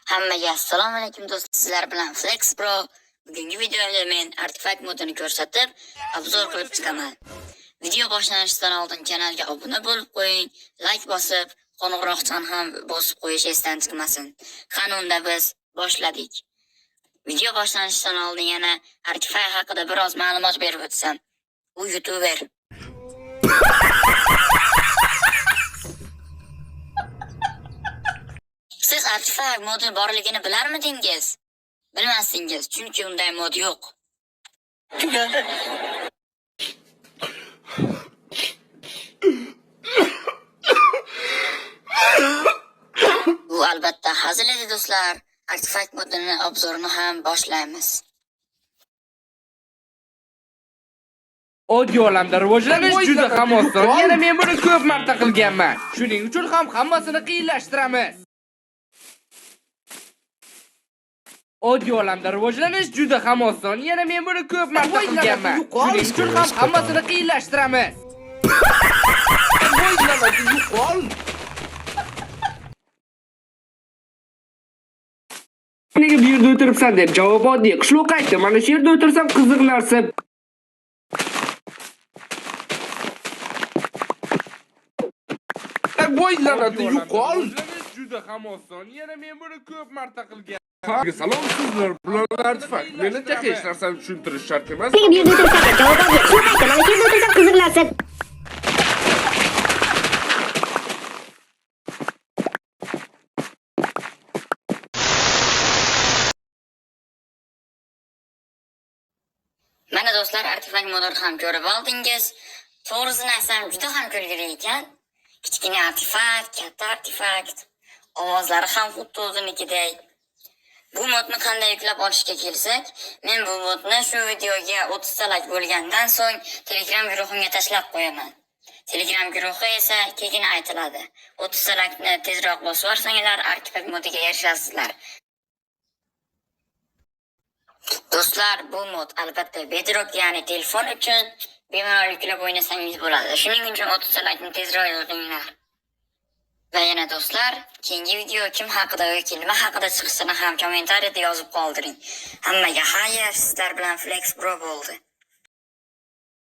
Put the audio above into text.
Hammaga assalomu alaykum do'stlar. Sizlar bilan Flex Pro. Bugungi videomda men artefakt modini ko'rsatib, obzor qilib chiqaman. Video boshlanishidan oldin kanalga obuna bo'lib qo'ying, like bosib, qo'ng'iroqchani ham bosib qo'yish esdan chiqmasin. Qani unda biz boshladik. Video boshlanishidan oldin yana artefakt haqida biroz ma'lumot berib o'tsam. U YouTuber. Siz artefakt modi borligini bilarmidingiz? Bilmasdingiz, chunki unday mod yo'q. Bu albatta hazil edi do'stlar. Artefakt modini obzorini ham boshlaymiz. Audio olamda rivojlanish juda ham oson. Yana men buni ko'p marta qilganman. Shuning uchun ham hammasini qiyinlashtiramiz. Audio olamda rivojlanish juda ham oson. Yana men buni ko'p marta qilganman. Shuning uchun ham hammasini qiyinlashtiramiz. Nega bu yerda o'tiribsan deb javob oddiy. Qishloqqa aytdim, mana shu yerda o'tirsam qiziq narsa. Voylanadi, yo'qol. Juda ham oson. Yana men buni ko'p marta qilgan. Salom sizlar, bular artefakt. Menimcha hech narsani tushuntirish shart emas. Nega bu yerda o'tiribsan? Javob oldi. Shu qaytda, mana shu yerda o'tirsam qiziq narsa. Mana do'stlar, artefakt modini ham ko'rib oldingiz. To'g'risini aytsam, juda ham kulgili ekan. Kichkina artefakt, katta artefakt. Ovozlari ham xuddi o'zinikidek. Bu modni qanday yuklab olishga kelsak, men bu modni shu videoga 30 ta like bo'lgandan so'ng Telegram guruhimga tashlab qo'yaman. Telegram guruhi esa keyin aytiladi. 30 ta like'ni tezroq bosib yuborsanglar, artefakt modiga erishasizlar. Do'stlar, bu mod albatta Bedrock, ya'ni telefon uchun bemalol yuklab o'ynasangiz bo'ladi. Shuning uchun 30 ta like'ni tezroq yozinglar. Va yana do'stlar, keyingi video kim haqida yoki nima haqida chiqishini ham kommentariyada yozib qoldiring. Hammaga xayr, sizlar bilan Flex Pro bo'ldi.